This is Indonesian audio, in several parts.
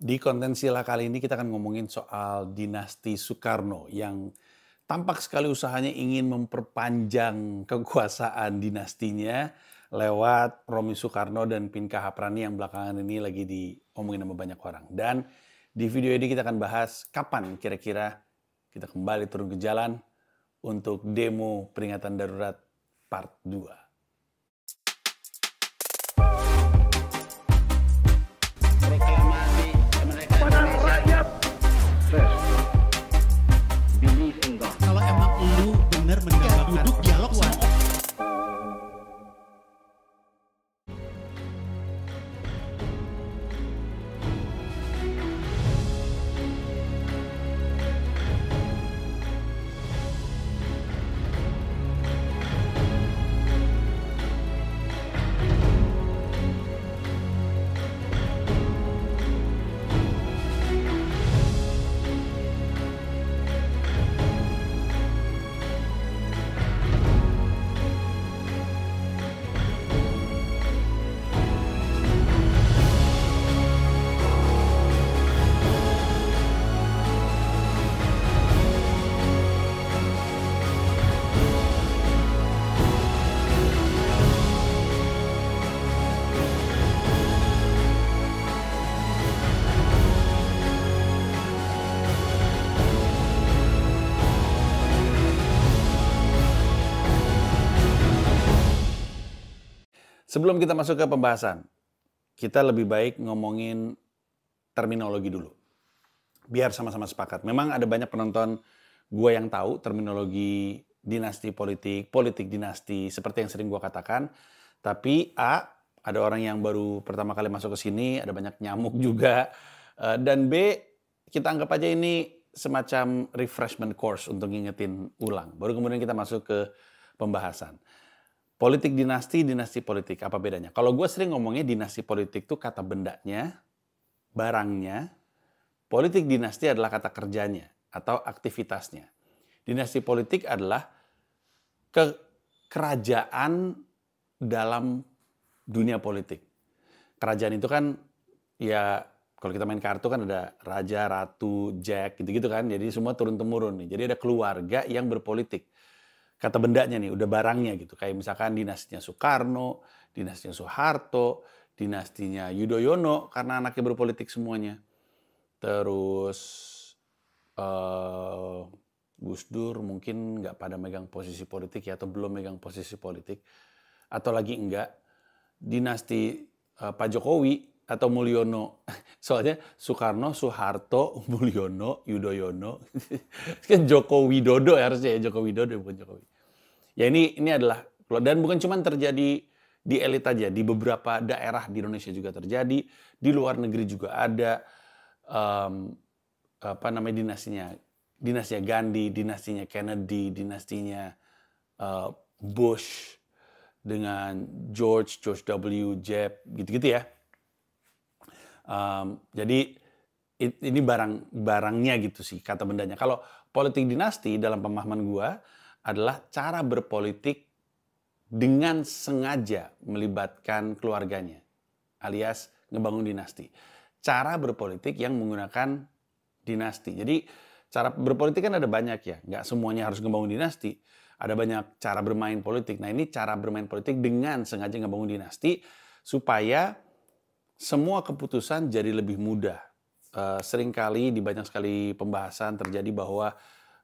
Di konten Sila kali ini kita akan ngomongin soal dinasti Soekarno yang tampak sekali usahanya ingin memperpanjang kekuasaan dinastinya lewat Romi Soekarno dan Pinka Haprani yang belakangan ini lagi diomongin sama banyak orang. Dan di video ini kita akan bahas kapan kira-kira kita kembali turun ke jalan untuk demo peringatan darurat part 2. Proklamasi kemerdekaan Indonesia. First, believe in God. Kalau emang lu bener meninggalkan duduk dialog sama Sebelum kita masuk ke pembahasan, kita lebih baik ngomongin terminologi dulu. Biar sama-sama sepakat. Memang ada banyak penonton gue yang tahu terminologi dinasti politik, politik dinasti, seperti yang sering gue katakan. Tapi ada orang yang baru pertama kali masuk ke sini, ada banyak nyamuk juga. Dan B, kita anggap aja ini semacam refreshment course untuk ngingetin ulang. Baru kemudian kita masuk ke pembahasan. Politik dinasti, dinasti politik, apa bedanya? Kalau gue sering ngomongnya dinasti politik itu kata bendanya, barangnya. Politik dinasti adalah kata kerjanya atau aktivitasnya. Dinasti politik adalah kerajaan dalam dunia politik. Kerajaan itu kan ya kalau kita main kartu kan ada raja, ratu, jack gitu-gitu kan. Jadi semua turun-temurun nih. Jadi ada keluarga yang berpolitik. Kata bendanya nih, udah barangnya gitu. Kayak misalkan dinastinya Soekarno, dinastinya Soeharto, dinastinya Yudhoyono, karena anaknya berpolitik semuanya. Terus Gus Dur mungkin nggak pada megang posisi politik ya, atau belum megang posisi politik. Atau lagi enggak, dinasti Pak Jokowi atau Mulyono. Soalnya Soekarno, Soeharto, Mulyono, Yudhoyono. Kan Joko Widodo ya harusnya ya, Joko Widodo bukan Jokowi. Ya ini adalah, dan bukan cuma terjadi di elit aja, di beberapa daerah di Indonesia juga terjadi, di luar negeri juga ada dinastinya Gandhi, dinastinya Kennedy, dinastinya Bush dengan George W. Jeb, gitu-gitu ya. Jadi ini barangnya gitu sih kata bendanya. Kalau politik dinasti dalam pemahaman gua adalah cara berpolitik dengan sengaja melibatkan keluarganya, alias ngebangun dinasti. Cara berpolitik yang menggunakan dinasti. Jadi cara berpolitik kan ada banyak ya, nggak semuanya harus ngebangun dinasti. Ada banyak cara bermain politik. Nah ini cara bermain politik dengan sengaja ngebangun dinasti supaya semua keputusan jadi lebih mudah. Seringkali di banyak sekali pembahasan terjadi bahwa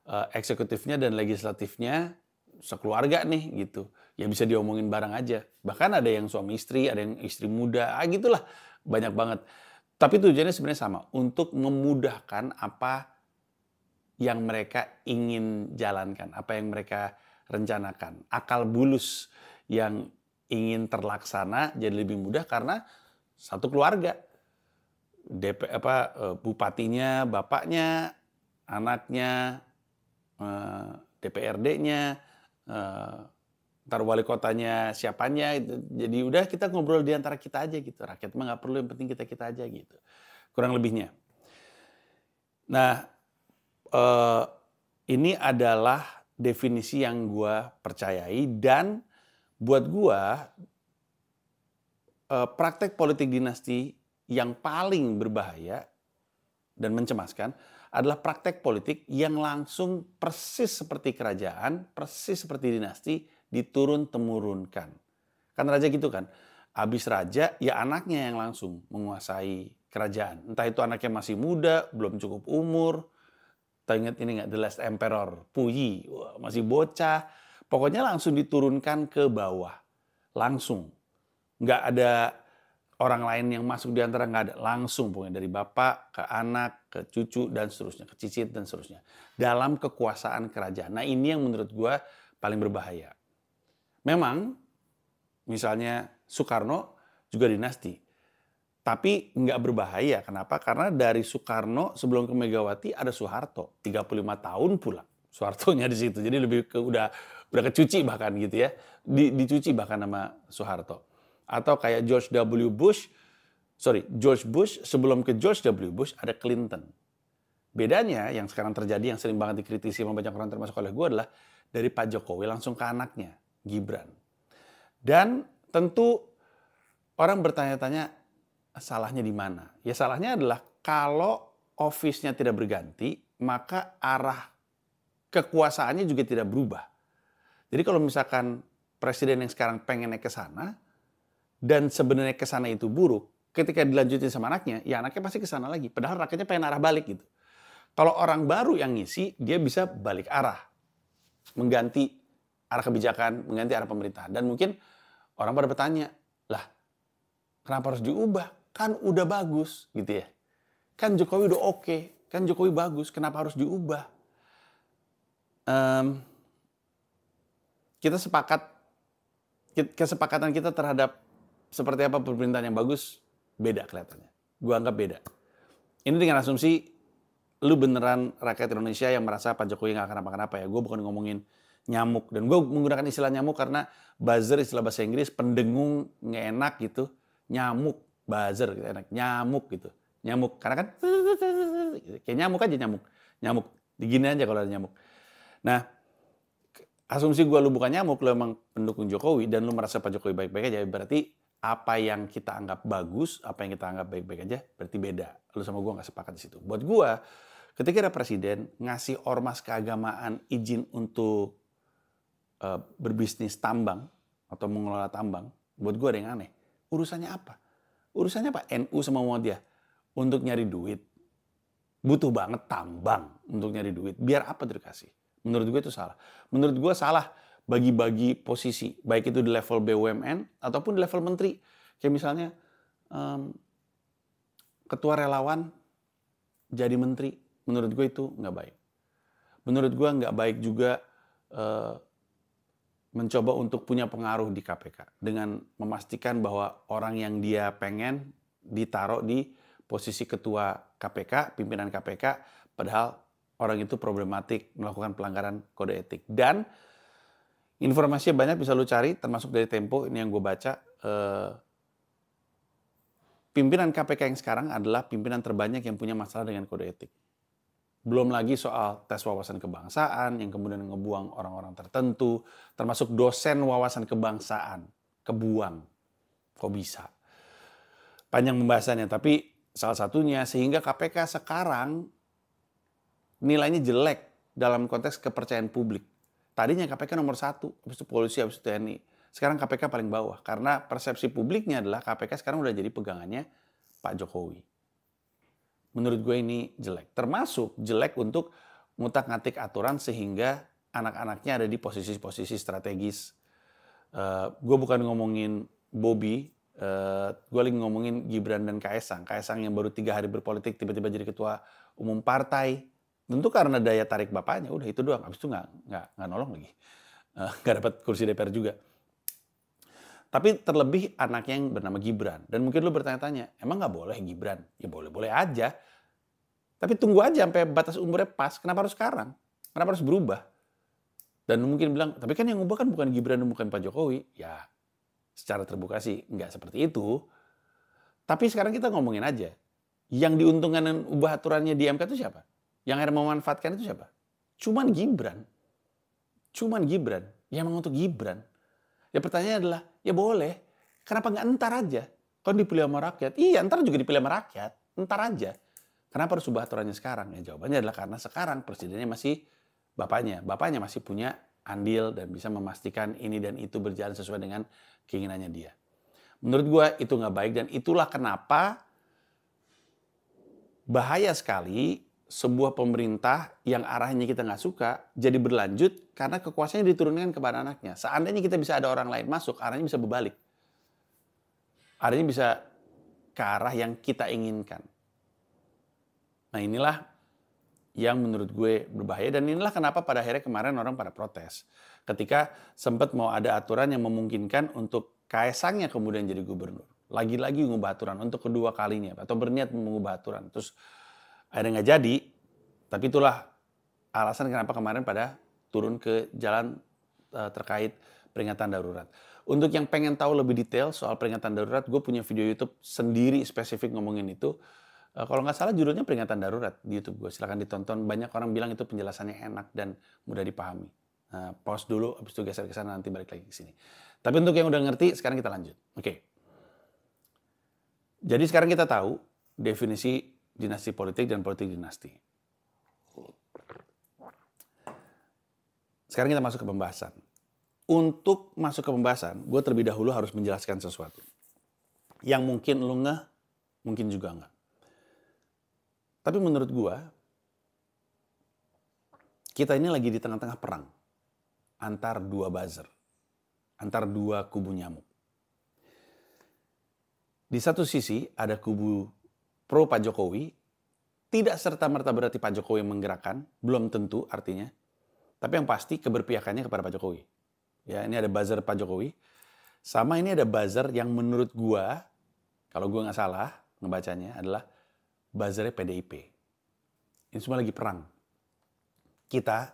eksekutifnya dan legislatifnya sekeluarga nih gitu. Ya bisa diomongin bareng aja. Bahkan ada yang suami istri, ada yang istri muda, gitulah. Banyak banget. Tapi tujuannya sebenarnya sama. Untuk memudahkan apa yang mereka ingin jalankan. Apa yang mereka rencanakan. Akal bulus yang ingin terlaksana jadi lebih mudah karena satu keluarga. Bupatinya, bapaknya, anaknya, DPRD-nya, ntar wali kotanya siapanya, itu. Jadi udah kita ngobrol di antara kita aja gitu. Rakyat mah nggak perlu, yang penting kita aja gitu. Kurang lebihnya. Nah, ini adalah definisi yang gue percayai dan buat gue praktek politik dinasti yang paling berbahaya dan mencemaskan adalah praktek politik yang langsung persis seperti kerajaan, persis seperti dinasti, diturun-temurunkan. Kan raja gitu kan, habis raja ya anaknya yang langsung menguasai kerajaan. Entah itu anaknya masih muda, belum cukup umur. Ingat ini nggak, The Last Emperor, Puyi, masih bocah. Pokoknya langsung diturunkan ke bawah. Langsung. Nggak ada orang lain yang masuk di antara, nggak ada. Langsung pokoknya dari bapak ke anak, ke cucu, dan seterusnya. Ke cicit, dan seterusnya. Dalam kekuasaan kerajaan. Nah ini yang menurut gue paling berbahaya. Memang, misalnya Soekarno juga dinasti. Tapi nggak berbahaya. Kenapa? Karena dari Soekarno sebelum ke Megawati ada Soeharto. 35 tahun pula Soehartonya di situ. Jadi lebih ke udah kecuci bahkan gitu ya. Dicuci bahkan sama Soeharto. Atau kayak George Bush, sebelum ke George W. Bush ada Clinton. Bedanya yang sekarang terjadi, yang sering banget dikritisi sama banyak orang termasuk oleh gue adalah dari Pak Jokowi langsung ke anaknya, Gibran. Dan tentu orang bertanya-tanya, salahnya di mana? Ya salahnya adalah kalau office-nya tidak berganti, maka arah kekuasaannya juga tidak berubah. Jadi kalau misalkan presiden yang sekarang pengen naik ke sana, dan sebenarnya ke sana itu buruk, ketika dilanjutin sama anaknya, ya anaknya pasti ke sana lagi. Padahal rakyatnya pengen arah balik gitu. Kalau orang baru yang ngisi, dia bisa balik arah. Mengganti arah kebijakan, mengganti arah pemerintahan. Dan mungkin orang pada bertanya, lah kenapa harus diubah? Kan udah bagus gitu ya. Kan Jokowi udah oke, kan Jokowi bagus, kenapa harus diubah? Kita kesepakatan kita terhadap seperti apa pemerintahan yang bagus beda kelihatannya. Gua anggap beda. Ini dengan asumsi lu beneran rakyat Indonesia yang merasa Pak Jokowi nggak kenapa-kenapa ya. Gue bukan ngomongin nyamuk, dan gue menggunakan istilah nyamuk karena buzzer, istilah bahasa Inggris, pendengung nggak enak gitu. Nyamuk, buzzer gitu enak, nyamuk gitu. Nyamuk karena kan kayak nyamuk aja, nyamuk digini aja kalau ada nyamuk. Nah, asumsi gue lu bukan nyamuk, lu emang pendukung Jokowi dan lu merasa Pak Jokowi baik-baik aja, berarti apa yang kita anggap bagus, apa yang kita anggap baik-baik aja, berarti beda. Lu sama gue nggak sepakat di situ. Buat gue, ketika ada presiden ngasih ormas keagamaan izin untuk berbisnis tambang atau mengelola tambang, buat gue ada yang aneh. Urusannya apa? Urusannya apa? NU sama Muhammadiyah untuk nyari duit. Butuh banget tambang untuk nyari duit. Biar apa dikasih? Menurut gue itu salah. Menurut gue salah bagi-bagi posisi. Baik itu di level BUMN ataupun di level menteri. Kayak misalnya ketua relawan jadi menteri. Menurut gue itu nggak baik. Menurut gue nggak baik juga mencoba untuk punya pengaruh di KPK. Dengan memastikan bahwa orang yang dia pengen ditaruh di posisi ketua KPK, pimpinan KPK, padahal orang itu problematik, melakukan pelanggaran kode etik. Dan informasinya banyak, bisa lu cari, termasuk dari Tempo, ini yang gue baca. Pimpinan KPK yang sekarang adalah pimpinan terbanyak yang punya masalah dengan kode etik. Belum lagi soal tes wawasan kebangsaan, yang kemudian ngebuang orang-orang tertentu, termasuk dosen wawasan kebangsaan, kebuang. Kok bisa? Panjang pembahasannya, tapi salah satunya sehingga KPK sekarang nilainya jelek dalam konteks kepercayaan publik. Tadinya KPK nomor 1, habis itu polisi, habis itu TNI. Sekarang KPK paling bawah, karena persepsi publiknya adalah KPK sekarang udah jadi pegangannya Pak Jokowi. Menurut gue ini jelek. Termasuk jelek untuk ngutak-ngatik aturan sehingga anak-anaknya ada di posisi-posisi strategis. Gue bukan ngomongin Bobi, gue lagi ngomongin Gibran dan Kaesang. Kaesang yang baru 3 hari berpolitik tiba-tiba jadi ketua umum partai. Tentu karena daya tarik bapaknya, udah itu doang. Habis itu nggak nolong lagi. Nggak dapat kursi DPR juga. Tapi terlebih anaknya yang bernama Gibran. Dan mungkin lu bertanya-tanya, emang nggak boleh Gibran? Ya boleh-boleh aja. Tapi tunggu aja sampai batas umurnya pas. Kenapa harus sekarang? Kenapa harus berubah? Dan lu mungkin bilang, tapi kan yang ubah kan bukan Gibran dan bukan Pak Jokowi. Ya, secara terbuka sih nggak seperti itu. Tapi sekarang kita ngomongin aja. Yang diuntungkan dengan ubah aturannya di MK itu siapa? Yang akhirnya memanfaatkan itu siapa? Cuman Gibran. Ya memang untuk Gibran. Ya pertanyaannya adalah, ya boleh. Kenapa nggak entar aja? Kan dipilih sama rakyat. Iya, entar juga dipilih sama rakyat. Entar aja. Kenapa harus ubah aturannya sekarang? Ya jawabannya adalah karena sekarang presidennya masih bapaknya. Bapaknya masih punya andil dan bisa memastikan ini dan itu berjalan sesuai dengan keinginannya dia. Menurut gue itu nggak baik dan itulah kenapa bahaya sekali sebuah pemerintah yang arahnya kita nggak suka jadi berlanjut karena kekuasaannya diturunkan kepada anaknya. Seandainya kita bisa ada orang lain masuk, arahnya bisa berbalik. Arahnya bisa ke arah yang kita inginkan. Nah inilah yang menurut gue berbahaya dan inilah kenapa pada akhirnya kemarin orang pada protes. Ketika sempat mau ada aturan yang memungkinkan untuk Kaesangnya kemudian jadi gubernur. Lagi-lagi mengubah aturan untuk kedua kalinya atau berniat mengubah aturan. Terus akhirnya nggak jadi, tapi itulah alasan kenapa kemarin pada turun ke jalan terkait peringatan darurat. Untuk yang pengen tahu lebih detail soal peringatan darurat, gue punya video YouTube sendiri spesifik ngomongin itu. Kalau nggak salah judulnya peringatan darurat di YouTube gue. Silahkan ditonton. Banyak orang bilang itu penjelasannya enak dan mudah dipahami. Nah, pause dulu, habis itu geser ke sana nanti balik lagi ke sini. Tapi untuk yang udah ngerti, sekarang kita lanjut. Oke. Jadi sekarang kita tahu definisi dinasti politik dan politik dinasti. Sekarang kita masuk ke pembahasan. Untuk masuk ke pembahasan, gue terlebih dahulu harus menjelaskan sesuatu. Yang mungkin lu ngeh, mungkin juga enggak. Tapi menurut gue, kita ini lagi di tengah-tengah perang. Antar dua buzzer. Antar dua kubu nyamuk. Di satu sisi ada kubu pro Pak Jokowi, tidak serta-merta berarti Pak Jokowi menggerakkan, belum tentu artinya. Tapi yang pasti keberpihakannya kepada Pak Jokowi. Ya, ini ada buzzer Pak Jokowi. Sama ini ada buzzer yang menurut gua, kalau gua nggak salah ngebacanya adalah buzzernya PDIP. Ini semua lagi perang. Kita,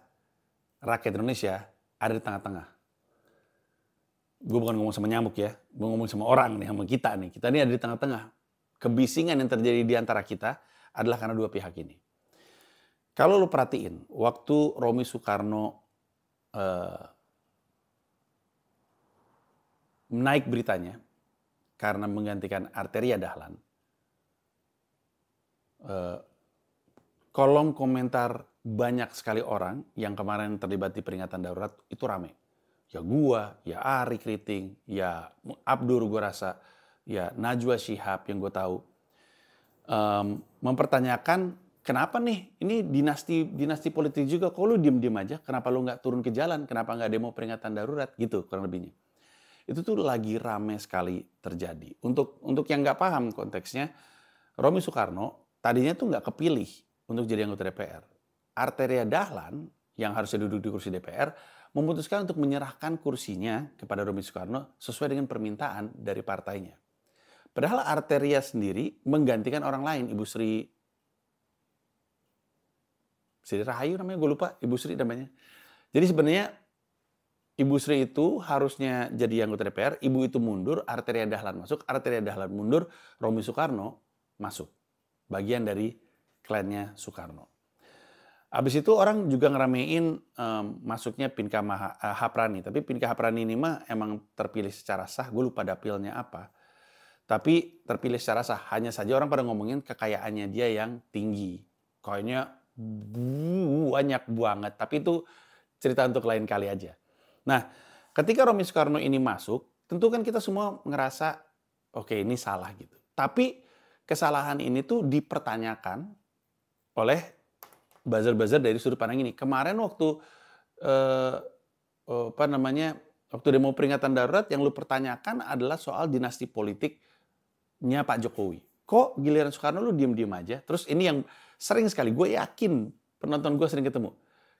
rakyat Indonesia, ada di tengah-tengah. Gue bukan ngomong sama nyamuk ya, gue ngomong sama orang nih, sama kita nih. Kita ini ada di tengah-tengah. Kebisingan yang terjadi di antara kita adalah karena dua pihak ini. Kalau lu perhatiin, waktu Romy Soekarno naik beritanya karena menggantikan Arteria Dahlan, kolom komentar banyak sekali orang yang kemarin terlibat di peringatan darurat itu rame. Ya gua, ya Ari Kriting, ya Abdur gua rasa, ya Najwa Shihab yang gue tahu mempertanyakan kenapa nih ini dinasti politik juga, kok lu diem-diem aja, kenapa lu nggak turun ke jalan, kenapa nggak demo peringatan darurat gitu kurang lebihnya. Itu tuh lagi rame sekali terjadi. Untuk yang nggak paham konteksnya, Romy Soekarno tadinya tuh nggak kepilih untuk jadi anggota DPR. Arteria Dahlan yang harusnya duduk di kursi DPR memutuskan untuk menyerahkan kursinya kepada Romy Soekarno sesuai dengan permintaan dari partainya. Padahal Arteria sendiri menggantikan orang lain, Ibu Sri Rahayu namanya, gue lupa, Ibu Sri namanya. Jadi sebenarnya Ibu Sri itu harusnya jadi anggota DPR, Ibu itu mundur, Arteria Dahlan masuk, Arteria Dahlan mundur, Romy Soekarno masuk. Bagian dari klannya Soekarno. Habis itu orang juga ngeramein masuknya Pinka Haprani. Tapi Pinka Haprani ini mah emang terpilih secara sah. Gue lupa dapilnya apa. Tapi terpilih secara sah. Hanya saja orang pada ngomongin kekayaannya dia yang tinggi. Kayaknya banyak banget. Tapi itu cerita untuk lain kali aja. Nah, ketika Romy Soekarno ini masuk, tentu kan kita semua ngerasa, oke, ini salah gitu. Tapi kesalahan ini tuh dipertanyakan oleh buzzer-buzzer dari sudut pandang ini. Kemarin waktu waktu demo peringatan darurat yang lu pertanyakan adalah soal dinasti politiknya Pak Jokowi. Kok giliran Soekarno lu diem-diem aja? Terus ini yang sering sekali, gue yakin penonton gue sering ketemu.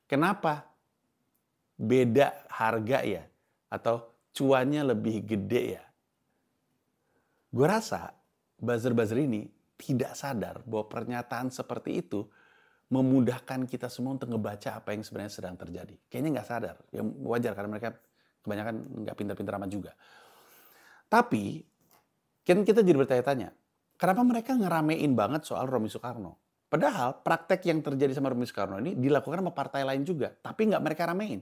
Kenapa beda harga ya? Atau cuannya lebih gede ya? Gue rasa buzzer-buzzer ini tidak sadar bahwa pernyataan seperti itu memudahkan kita semua untuk ngebaca apa yang sebenarnya sedang terjadi. Kayaknya nggak sadar. Ya wajar karena mereka kebanyakan nggak pintar-pintar amat juga. Tapi kan kita jadi bertanya-tanya, kenapa mereka ngeramein banget soal Romy Soekarno? Padahal praktek yang terjadi sama Romy Soekarno ini dilakukan sama partai lain juga, tapi nggak mereka ramein.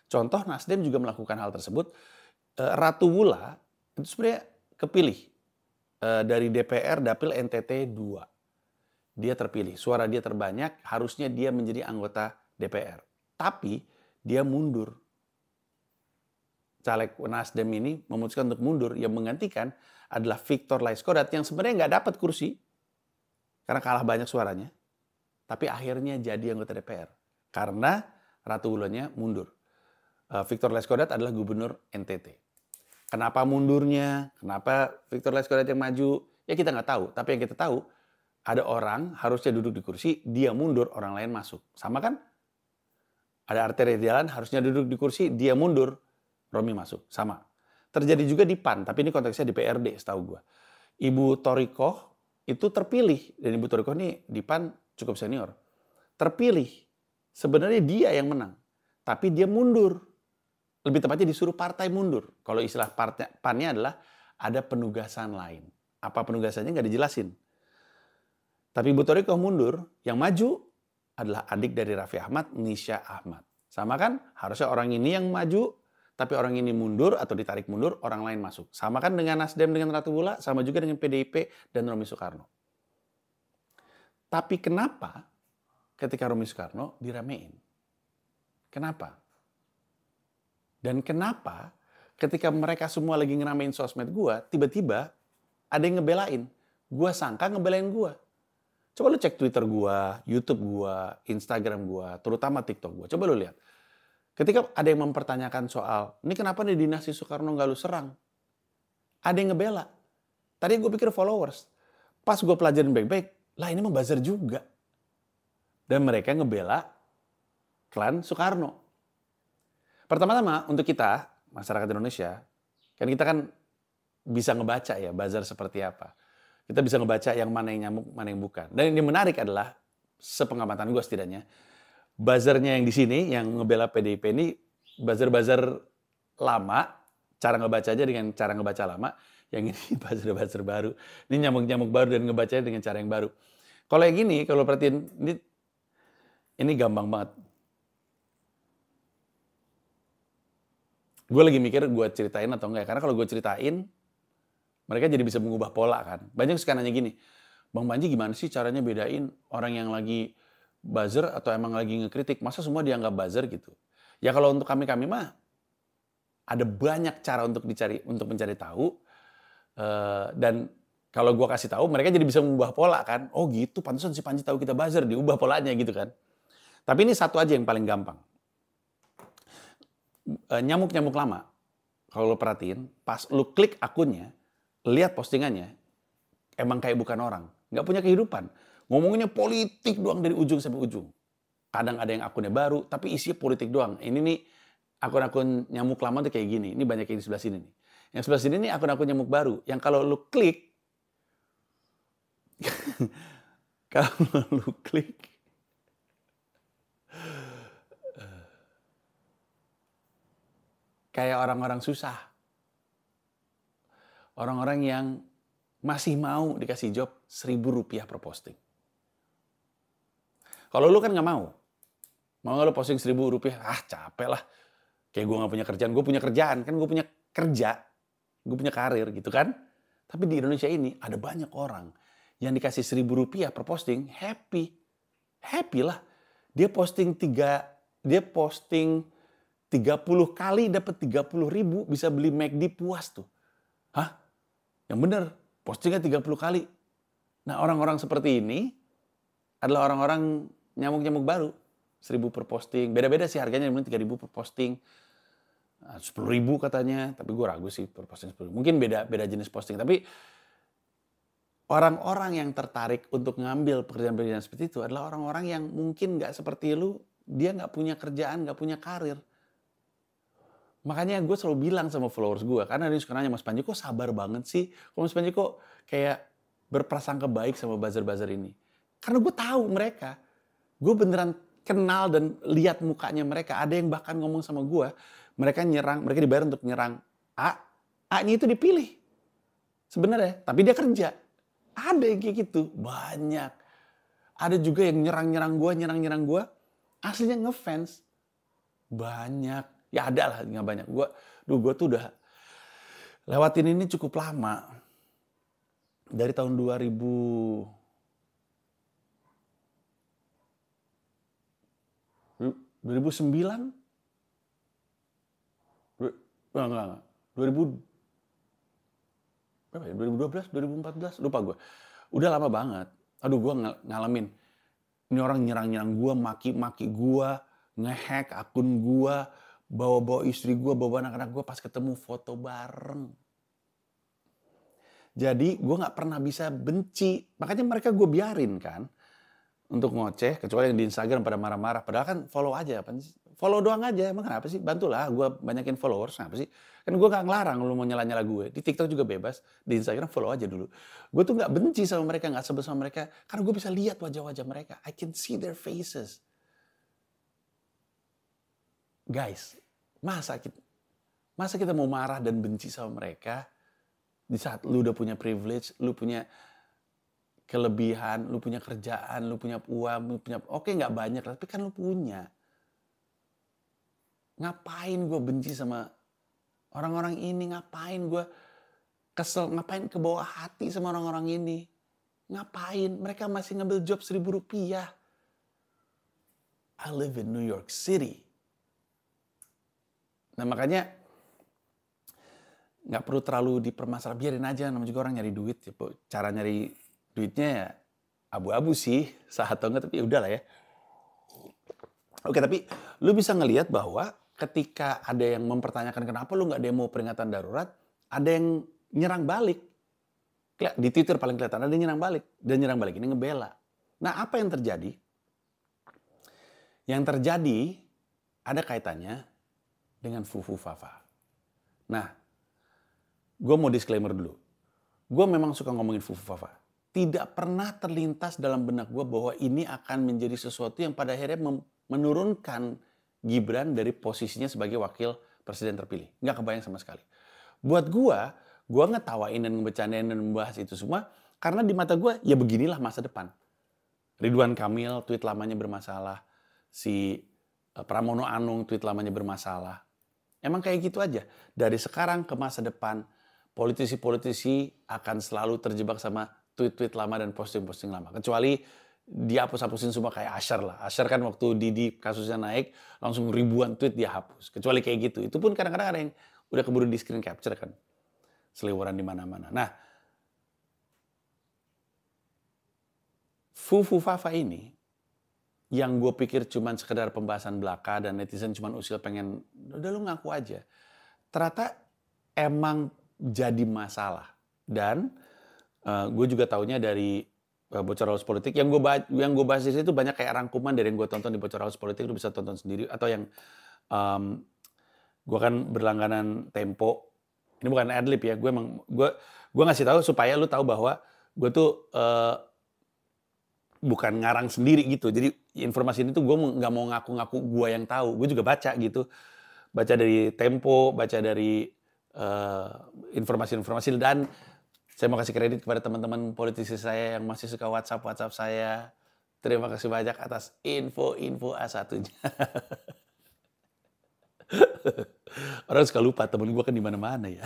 Contoh Nasdem juga melakukan hal tersebut. Ratu Wula itu sebenarnya kepilih dari DPR Dapil NTT 2. dia terpilih, suara dia terbanyak, harusnya dia menjadi anggota DPR. Tapi dia mundur. Caleg Nasdem ini memutuskan untuk mundur, yang menggantikan adalah Victor Laiskodat yang sebenarnya nggak dapat kursi karena kalah banyak suaranya, tapi akhirnya jadi anggota DPR karena Ratu Wulandnya mundur. Victor Laiskodat adalah gubernur NTT. Kenapa mundurnya? Kenapa Victor Laiskodat yang maju? Ya kita nggak tahu. Tapi yang kita tahu, ada orang harusnya duduk di kursi, dia mundur, orang lain masuk. Sama kan? Ada Arteria Dahlan harusnya duduk di kursi, dia mundur, Romi masuk. Sama. Terjadi juga di PAN, tapi ini konteksnya di PRD setahu gue. Ibu Thorikoh itu terpilih, dan Ibu Thorikoh ini di PAN cukup senior. Terpilih. Sebenarnya dia yang menang, tapi dia mundur. Lebih tepatnya disuruh partai mundur. Kalau istilah PAN-nya adalah ada penugasan lain. Apa penugasannya nggak dijelasin. Tapi Ibu Thorikoh mundur, yang maju adalah adik dari Raffi Ahmad, Nisha Ahmad. Sama kan? Harusnya orang ini yang maju, tapi orang ini mundur atau ditarik mundur, orang lain masuk. Sama kan dengan Nasdem dengan Ratu Wula, sama juga dengan PDIP dan Romi Soekarno. Tapi kenapa ketika Romi Soekarno diramein? Kenapa? Dan kenapa ketika mereka semua lagi ngeramein sosmed gua, tiba-tiba ada yang ngebelain. Gua sangka ngebelain gua. Coba lu cek Twitter gua, YouTube gua, Instagram gua, terutama TikTok gua. Coba lu lihat. Ketika ada yang mempertanyakan soal, ini kenapa nih dinasti Soekarno nggak lu serang? Ada yang ngebela. Tadi gue pikir followers. Pas gue pelajarin baik-baik, lah ini mah buzzer juga. Dan mereka ngebela klan Soekarno. Pertama-tama untuk kita, masyarakat Indonesia, kan kita kan bisa ngebaca ya buzzer seperti apa. Kita bisa ngebaca yang mana yang nyamuk, mana yang bukan. Dan yang menarik adalah, sepengamatan gue setidaknya, buzzernya yang di sini, yang ngebela PDIP ini, buzzer-buzzer lama, cara ngebaca aja dengan cara ngebaca lama, yang ini buzzer-buzzer baru. Ini nyamuk-nyamuk baru dan ngebacanya dengan cara yang baru. Kalau yang gini, kalau perhatiin, ini gampang banget. Gue lagi mikir gue ceritain atau enggak, karena kalau gue ceritain, mereka jadi bisa mengubah pola kan. Banyak suka nanya gini, Bang Panji gimana sih caranya bedain orang yang lagi buzzer atau emang lagi ngekritik? Masa semua dianggap buzzer gitu? Ya kalau untuk kami mah, ada banyak cara untuk mencari tahu. Dan kalau gue kasih tahu, mereka jadi bisa mengubah pola kan. Oh gitu, pantesan si Panji tahu kita buzzer, diubah polanya gitu kan. Tapi ini satu aja yang paling gampang. Nyamuk-nyamuk lama, kalau lo perhatiin, pas lo klik akunnya, lihat postingannya, emang kayak bukan orang. Nggak punya kehidupan. Ngomongnya politik doang dari ujung sampai ujung. Kadang ada yang akunnya baru, tapi isinya politik doang. Ini nih, akun-akun nyamuk lama tuh kayak gini. Ini banyak yang di sebelah sini nih. Yang sebelah sini nih akun-akun nyamuk baru. Yang kalau lu klik, kayak orang-orang susah. Orang-orang yang masih mau dikasih job Rp1.000 per posting. Kalau lu kan nggak mau. Mau nggak lu posting Rp1.000? Ah capek lah. Kayak gue nggak punya kerjaan. Gue punya kerjaan. Kan gue punya kerja. Gue punya karir gitu kan. Tapi di Indonesia ini ada banyak orang yang dikasih Rp1.000 per posting. Happy. Happy lah. Dia posting 30 kali dapat 30.000, bisa beli McD puas tuh. Hah? Yang bener, postingnya 30 kali. Nah orang-orang seperti ini adalah orang-orang nyamuk-nyamuk baru. 1.000 per posting. Beda-beda sih harganya, mungkin 3.000 per posting. 10.000 katanya, tapi gue ragu sih per posting 10.000. Mungkin beda jenis posting. Tapi orang-orang yang tertarik untuk ngambil pekerjaan-pekerjaan seperti itu adalah orang-orang yang mungkin nggak seperti lu. Dia nggak punya kerjaan, nggak punya karir. Makanya gue selalu bilang sama followers gue, karena dia suka nanya, Mas Panji kok sabar banget sih? Kok Mas Panji kok kayak berprasangka baik sama buzzer-buzzer ini? Karena gue tahu mereka. Gue beneran kenal dan lihat mukanya mereka. Ada yang bahkan ngomong sama gue, mereka dibayar untuk nyerang A. A-nya itu dipilih. Sebenarnya, tapi dia kerja. Ada yang kayak gitu, banyak. Ada juga yang nyerang gue, aslinya ngefans. Banyak. Ya ada lah, nggak banyak. Gue tuh udah lewatin ini cukup lama. Dari tahun 2000, 2009? Enggak. 2000 berapa ya? 2012, 2014, lupa gue. Udah lama banget. Aduh, gue ngalamin. Ini orang nyerang-nyerang gue, maki-maki gue, ngehack akun gue, bawa-bawa istri gue, bawa anak-anak gue pas ketemu foto bareng. Jadi gue gak pernah bisa benci. Makanya mereka gue biarin kan untuk ngoceh, kecuali yang di Instagram pada marah-marah. Padahal kan follow aja. Follow doang aja, emang kenapa sih? Bantulah gue banyakin followers, kenapa sih? Kan gue gak ngelarang lu mau nyala-nyala gue. Di TikTok juga bebas, di Instagram follow aja dulu. Gue tuh gak benci sama mereka, gak sebel sama mereka. Karena gue bisa lihat wajah-wajah mereka. I can see their faces. Guys, masa kita mau marah dan benci sama mereka di saat lu udah punya privilege, lu punya kelebihan, lu punya kerjaan, lu punya uang, lu punya oke nggak banyak, tapi kan lu punya. Ngapain gue benci sama orang-orang ini? Ngapain gue kesel? Ngapain kebawa hati sama orang-orang ini? Ngapain? Mereka masih ngambil job Rp1.000. I live in New York City. Nah makanya nggak perlu terlalu dipermasalahkan, biarin aja, namanya juga orang nyari duit. Cara nyari duitnya ya abu-abu sih, sah atau enggak, tapi udahlah ya. Oke, tapi lu bisa ngelihat bahwa ketika ada yang mempertanyakan kenapa lu nggak demo peringatan darurat, ada yang nyerang balik. Di Twitter paling kelihatan ada yang nyerang balik, dan nyerang balik ini ngebela. Nah apa yang terjadi? Yang terjadi ada kaitannya dengan Fufu Fafa. Nah, gue mau disclaimer dulu. Gue memang suka ngomongin Fufu Fafa. Tidak pernah terlintas dalam benak gue bahwa ini akan menjadi sesuatu yang pada akhirnya menurunkan Gibran dari posisinya sebagai wakil presiden terpilih. Nggak kebayang sama sekali. Buat gue ngetawain dan ngebecandain dan membahas itu semua karena di mata gue, ya beginilah masa depan. Ridwan Kamil tweet lamanya bermasalah. Si Pramono Anung tweet lamanya bermasalah. Emang kayak gitu aja. Dari sekarang ke masa depan, politisi-politisi akan selalu terjebak sama tweet-tweet lama dan posting-posting lama. Kecuali dihapus-hapusin semua kayak Asher lah. Asher kan waktu Didi kasusnya naik, langsung ribuan tweet dia hapus. Kecuali kayak gitu. Itu pun kadang-kadang ada yang udah keburu di screen capture kan. Seliweran di mana-mana. Nah, Fufu Fafa ini, yang gue pikir cuman sekedar pembahasan belaka dan netizen cuman usil pengen, udah lu ngaku aja. Ternyata emang jadi masalah. Dan gue juga taunya dari Bocor Haus Politik. Yang gue bahas di situ banyak kayak rangkuman dari yang gue tonton di Bocor Haus Politik, lu bisa tonton sendiri. Atau yang gue kan berlangganan Tempo. Ini bukan adlib ya, gue ngasih tahu supaya lu tahu bahwa gue tuh bukan ngarang sendiri gitu. Jadi informasi ini tuh gue nggak mau ngaku-ngaku gue yang tahu. Gue juga baca gitu. Baca dari Tempo, baca dari informasi-informasi. Dan saya mau kasih kredit kepada teman-teman politisi saya yang masih suka WhatsApp saya. Terima kasih banyak atas info-info A1-nya. Orang suka lupa, temen gue kan di mana-mana ya.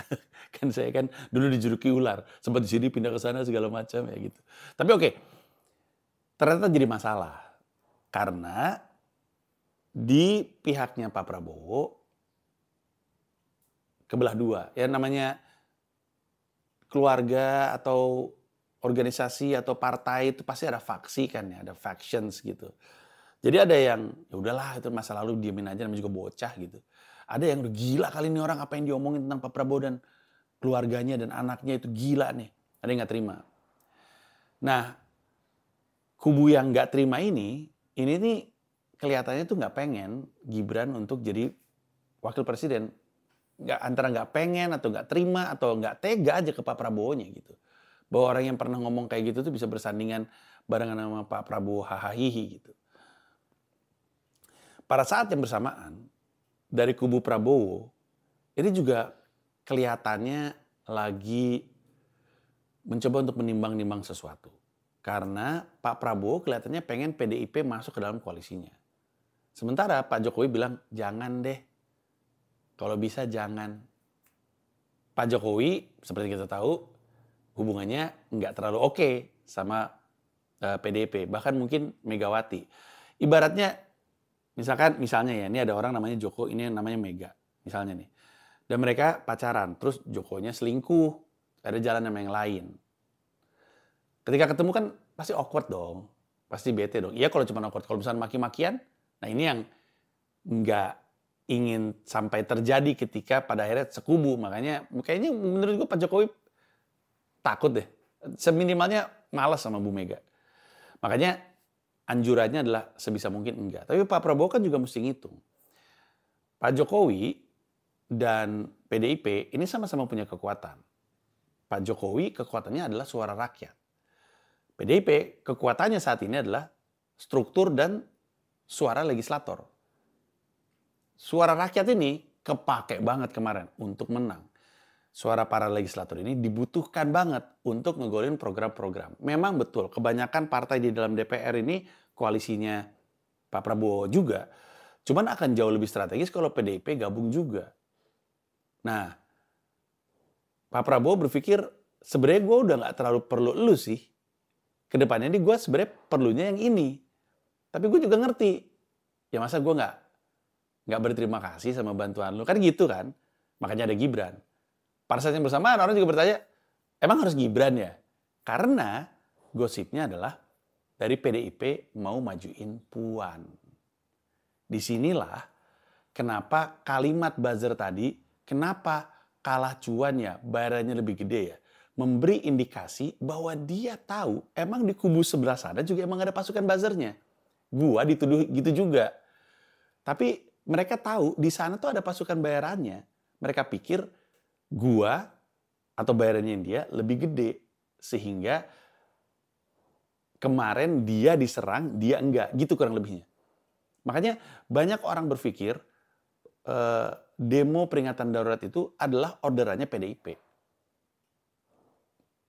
Kan saya kan dulu dijuluki ular. Sempat di sini pindah ke sana segala macam ya gitu. Tapi oke. Ternyata jadi masalah karena di pihaknya Pak Prabowo kebelah dua. Ya namanya keluarga atau organisasi atau partai itu pasti ada faksi kan ya, ada factions gitu. Jadi ada yang ya udahlah itu masa lalu diemin aja, namanya juga bocah gitu. Ada yang gila kali ini orang apa yang diomongin tentang Pak Prabowo dan keluarganya dan anaknya itu gila nih. Ada yang nggak terima. Nah, kubu yang nggak terima ini nih kelihatannya tuh nggak pengen Gibran untuk jadi wakil presiden. Antara nggak pengen atau nggak terima atau nggak tega aja ke Pak Prabowo-nya gitu. Bahwa orang yang pernah ngomong kayak gitu tuh bisa bersandingan barengan sama Pak Prabowo hahaha gitu. Pada saat yang bersamaan dari kubu Prabowo ini juga kelihatannya lagi mencoba untuk menimbang-nimbang sesuatu. Karena Pak Prabowo kelihatannya pengen PDIP masuk ke dalam koalisinya. Sementara Pak Jokowi bilang, jangan deh. Kalau bisa jangan. Pak Jokowi, seperti kita tahu, hubungannya nggak terlalu oke sama PDIP. Bahkan mungkin Megawati. Ibaratnya misalnya ya, ini ada orang namanya Joko, ini yang namanya Mega, misalnya nih. Dan mereka pacaran, terus Jokonya selingkuh, ada jalan sama yang lain. Ketika ketemu kan pasti awkward dong, pasti bete dong. Iya kalau cuma awkward, kalau misalnya maki-makian, nah ini yang nggak ingin sampai terjadi ketika pada akhirnya sekubu. Makanya kayaknya menurut gue Pak Jokowi takut deh. Seminimalnya malas sama Bu Mega. Makanya anjurannya adalah sebisa mungkin enggak. Tapi Pak Prabowo kan juga mesti ngitung. Pak Jokowi dan PDIP ini sama-sama punya kekuatan. Pak Jokowi kekuatannya adalah suara rakyat. PDIP kekuatannya saat ini adalah struktur dan suara legislator. Suara rakyat ini kepake banget kemarin untuk menang. Suara para legislator ini dibutuhkan banget untuk ngegolin program-program. Memang betul, kebanyakan partai di dalam DPR ini koalisinya Pak Prabowo juga. Cuman akan jauh lebih strategis kalau PDIP gabung juga. Nah, Pak Prabowo berpikir, sebenarnya gue udah gak terlalu perlu elu sih. Kedepannya ini gue sebenarnya perlunya yang ini. Tapi gue juga ngerti, ya masa gue nggak berterima kasih sama bantuan lu. Kan gitu kan. Makanya ada Gibran. Pada saat yang bersamaan orang juga bertanya, emang harus Gibran ya? Karena gosipnya adalah dari PDIP mau majuin Puan. Disinilah kenapa kalimat buzzer tadi, kenapa kalah cuannya, bayarannya lebih gede ya. Memberi indikasi bahwa dia tahu emang di kubu sebelah sana juga emang ada pasukan buzzernya. Gua dituduh gitu juga. Tapi mereka tahu di sana tuh ada pasukan bayarannya. Mereka pikir gua atau bayarannya dia lebih gede. Sehingga kemarin dia diserang, dia enggak. Gitu kurang lebihnya. Makanya banyak orang berpikir demo peringatan darurat itu adalah orderannya PDIP.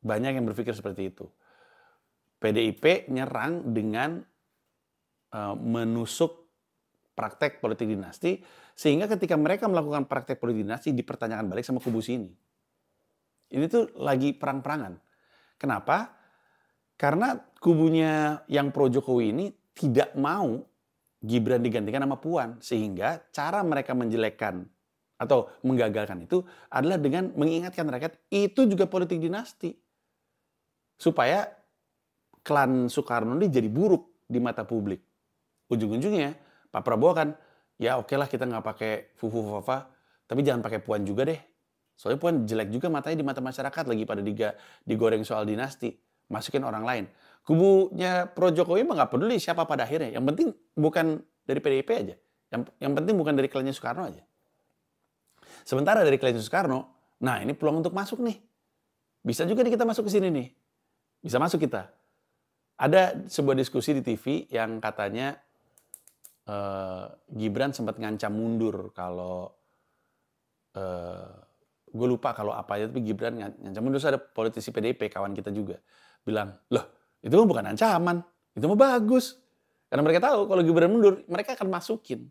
Banyak yang berpikir seperti itu. PDIP nyerang dengan menusuk praktek politik dinasti, sehingga ketika mereka melakukan praktek politik dinasti dipertanyakan balik sama kubu sini. Ini tuh lagi perang-perangan. Kenapa? Karena kubunya yang pro Jokowi ini tidak mau Gibran digantikan sama Puan, sehingga cara mereka menjelekkan atau menggagalkan itu adalah dengan mengingatkan rakyat itu juga politik dinasti. Supaya klan Soekarno ini jadi buruk di mata publik. Ujung-ujungnya Pak Prabowo kan, ya oke lah kita nggak pakai fufu-fafa, tapi jangan pakai Puan juga deh. Soalnya Puan jelek juga matanya di mata masyarakat, lagi pada digoreng soal dinasti. Masukin orang lain. Kubunya pro Jokowi mah nggak peduli siapa pada akhirnya. Yang penting bukan dari PDIP aja. Yang penting bukan dari klannya Soekarno aja. Sementara dari klannya Soekarno, nah ini peluang untuk masuk nih. Bisa juga nih kita masuk ke sini nih. Bisa masuk kita. Ada sebuah diskusi di TV yang katanya Gibran sempat ngancam mundur kalau gue lupa kalau apa aja, tapi Gibran ngancam mundur. Terus ada politisi PDIP kawan kita juga bilang, loh itu mah bukan ancaman, itu mah bagus, karena mereka tahu kalau Gibran mundur mereka akan masukin.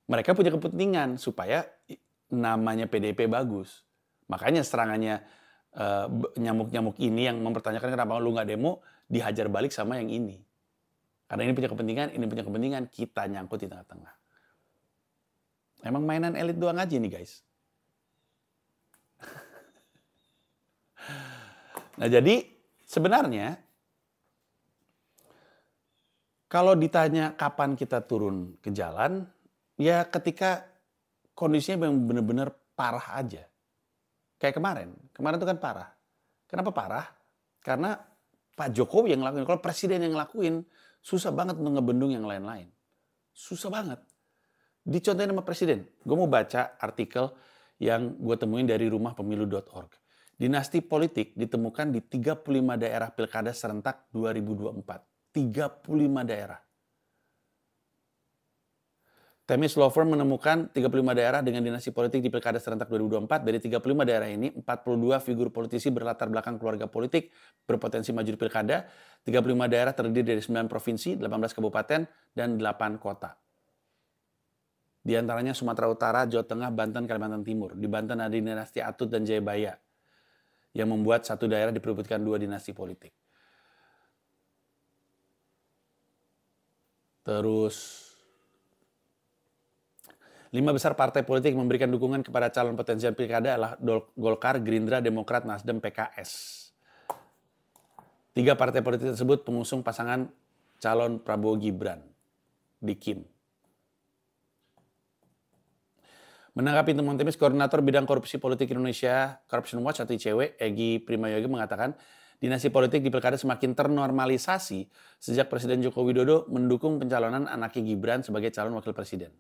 Mereka punya kepentingan supaya namanya PDIP bagus. Makanya serangannya nyamuk-nyamuk ini yang mempertanyakan kenapa lu nggak demo, dihajar balik sama yang ini. Karena ini punya kepentingan, kita nyangkut di tengah-tengah. Emang mainan elit doang aja nih guys. Nah jadi sebenarnya kalau ditanya kapan kita turun ke jalan, ya ketika kondisinya memang benar-benar parah aja. Kayak kemarin tuh kan parah. Kenapa parah? Karena Pak Jokowi yang ngelakuin, kalau presiden yang ngelakuin, susah banget untuk ngebendung yang lain-lain. Susah banget. Dicontohin sama presiden. Gue mau baca artikel yang gue temuin dari rumahpemilu.org. Dinasti politik ditemukan di 35 daerah pilkada serentak 2024. 35 daerah. Temis Law Firm menemukan 35 daerah dengan dinasti politik di pilkada serentak 2024. Dari 35 daerah ini, 42 figur politisi berlatar belakang keluarga politik berpotensi maju di pilkada. 35 daerah terdiri dari 9 provinsi, 18 kabupaten, dan 8 kota. Di antaranya Sumatera Utara, Jawa Tengah, Banten, Kalimantan Timur. Di Banten ada dinasti Atut dan Jayabaya, yang membuat satu daerah diperebutkan 2 dinasti politik. Terus 5 besar partai politik memberikan dukungan kepada calon potensial pilkada adalah Golkar, Gerindra, Demokrat, Nasdem, PKS. 3 partai politik tersebut pengusung pasangan calon Prabowo Gibran di Kim. Menanggapi temuan Timis, Koordinator Bidang Korupsi Politik Indonesia Corruption Watch atau ICW, Egy Primayogi mengatakan, dinasti politik di pilkada semakin ternormalisasi sejak Presiden Joko Widodo mendukung pencalonan anaknya Gibran sebagai calon wakil presiden.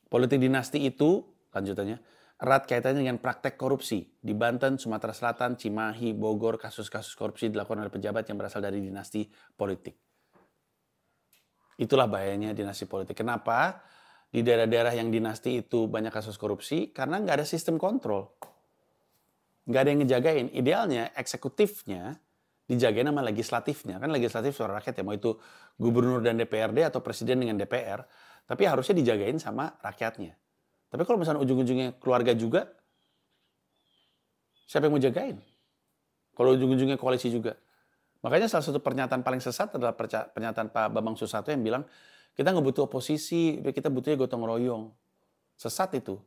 Politik dinasti itu, lanjutannya, erat kaitannya dengan praktek korupsi. Di Banten, Sumatera Selatan, Cimahi, Bogor, kasus-kasus korupsi dilakukan oleh pejabat yang berasal dari dinasti politik. Itulah bahayanya dinasti politik. Kenapa? Di daerah-daerah yang dinasti itu banyak kasus korupsi, karena nggak ada sistem kontrol. Nggak ada yang ngejagain. Idealnya, eksekutifnya dijagain sama legislatifnya. Kan legislatif suara rakyat ya, mau itu gubernur dan DPRD atau presiden dengan DPR. Tapi harusnya dijagain sama rakyatnya. Tapi kalau misalnya ujung-ujungnya keluarga juga, siapa yang mau jagain? Kalau ujung-ujungnya koalisi juga. Makanya salah satu pernyataan paling sesat adalah pernyataan Pak Bambang Susatyo yang bilang, kita nggak butuh oposisi, kita butuhnya gotong royong. Sesat itu.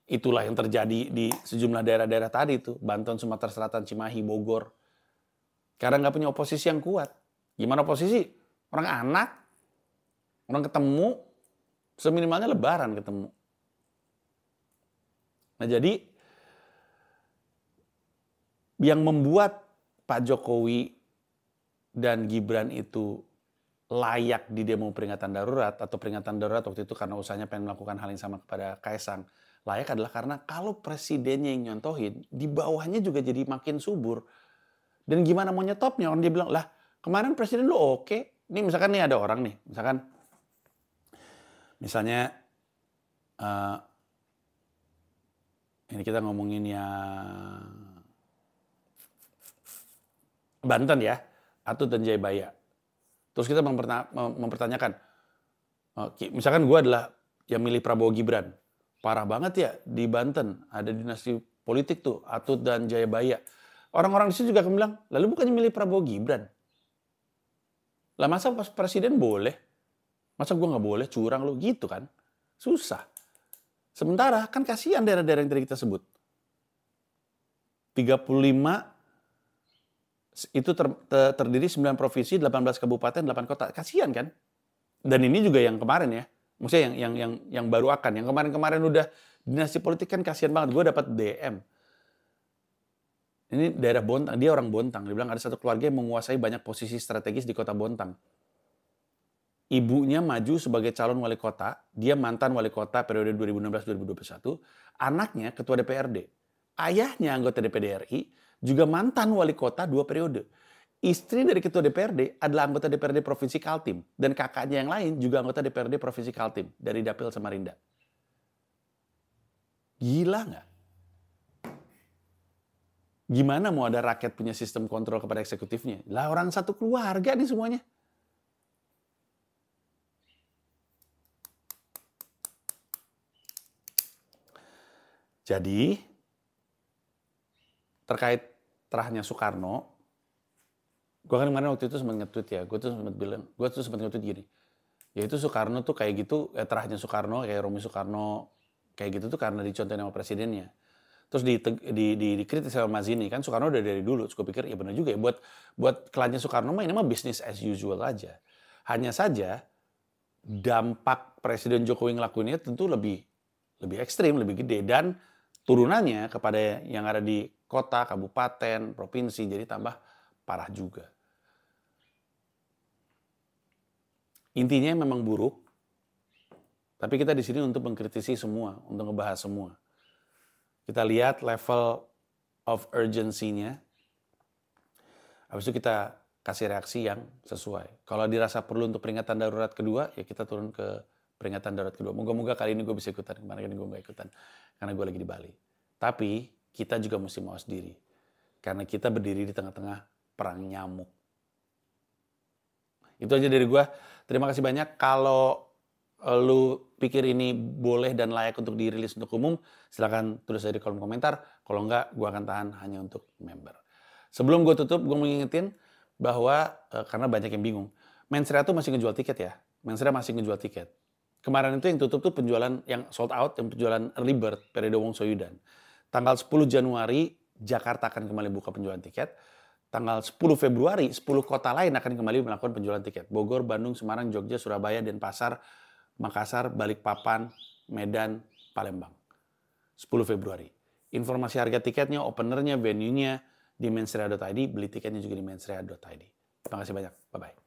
Itulah yang terjadi di sejumlah daerah-daerah tadi itu. Banten, Sumatera Selatan, Cimahi, Bogor. Karena nggak punya oposisi yang kuat. Gimana oposisi? Orang anak, orang ketemu, seminimalnya lebaran ketemu. Nah jadi, yang membuat Pak Jokowi dan Gibran itu layak di demo peringatan darurat atau peringatan darurat waktu itu karena usahanya pengen melakukan hal yang sama kepada Kaisang, layak adalah karena kalau presidennya yang nyontohin, di bawahnya juga jadi makin subur. Dan gimana mau nyetopnya? Orang dia bilang, lah kemarin presiden lu oke. Ini misalkan nih ada orang nih, misalnya ini kita ngomongin yang Banten ya, Atut dan Jayabaya. Terus kita mempertanyakan, misalkan gue adalah yang milih Prabowo Gibran. Parah banget ya di Banten, ada dinasti politik tuh, Atut dan Jayabaya. Orang-orang di situ juga akan bilang, lalu bukannya milih Prabowo Gibran? Lah masa pas presiden boleh? Masa gue nggak boleh curang lu gitu kan? Susah. Sementara kan kasihan daerah-daerah yang tadi kita sebut. 35 itu terdiri 9 provinsi, 18 kabupaten, 8 kota. Kasihan kan? Dan ini juga yang kemarin ya. Maksudnya yang baru akan. Yang kemarin-kemarin udah dinasti politik kan kasihan banget. Gue dapat DM. Ini daerah Bontang. Dia orang Bontang. Dia bilang ada satu keluarga yang menguasai banyak posisi strategis di kota Bontang. Ibunya maju sebagai calon wali kota. Dia mantan wali kota periode 2016-2021. Anaknya ketua DPRD. Ayahnya anggota DPD RI. Juga mantan wali kota 2 periode. Istri dari ketua DPRD adalah anggota DPRD Provinsi Kaltim. Dan kakaknya yang lain juga anggota DPRD Provinsi Kaltim. Dari Dapil Samarinda. Gila nggak? Gimana mau ada rakyat punya sistem kontrol kepada eksekutifnya? Lah orang satu keluarga nih semuanya. Jadi, terkait terahnya Soekarno, gue kan kemarin waktu itu sempat nge-tweet ya, gue tuh sempat nge-tweet gini, yaitu Soekarno tuh kayak gitu, terahnya Soekarno, kayak Romi Soekarno, kayak gitu tuh karena dicontohin sama presidennya. Terus dikritik sama Mazini, kan Soekarno udah dari dulu, terus gue pikir ya benar juga ya, buat klannya Soekarno mah ini mah business as usual aja. Hanya saja, dampak Presiden Jokowi ngelakuinnya tentu lebih ekstrim, lebih gede, dan turunannya kepada yang ada di kota, kabupaten, provinsi, jadi tambah parah juga. Intinya memang buruk, tapi kita di sini untuk mengkritisi semua, untuk ngebahas semua. Kita lihat level of urgency-nya, habis itu kita kasih reaksi yang sesuai. Kalau dirasa perlu untuk peringatan darurat kedua, ya kita turun ke peringatan darurat kedua. Moga-moga kali ini gue bisa ikutan, kemarin ini gue nggak ikutan, karena gue lagi di Bali. Tapi kita juga mesti mawas diri. Karena kita berdiri di tengah-tengah perang nyamuk. Itu aja dari gue. Terima kasih banyak. Kalau lu pikir ini boleh dan layak untuk dirilis untuk umum, silakan tulis aja di kolom komentar. Kalau enggak, gue akan tahan hanya untuk member. Sebelum gue tutup, gue mau ngingetin bahwa, karena banyak yang bingung, Mensreatu masih ngejual tiket ya. Mensreya masih ngejual tiket. Kemarin itu yang tutup tuh penjualan yang sold out, yang penjualan early bird periode Wong Soyudan. Tanggal 10 Januari Jakarta akan kembali buka penjualan tiket. Tanggal 10 Februari 10 kota lain akan kembali melakukan penjualan tiket. Bogor, Bandung, Semarang, Jogja, Surabaya, Denpasar, Makassar, Balikpapan, Medan, Palembang. 10 Februari. Informasi harga tiketnya, openernya, venue-nya di mensreya.id, beli tiketnya juga di mensreya.id. Terima kasih banyak. Bye-bye.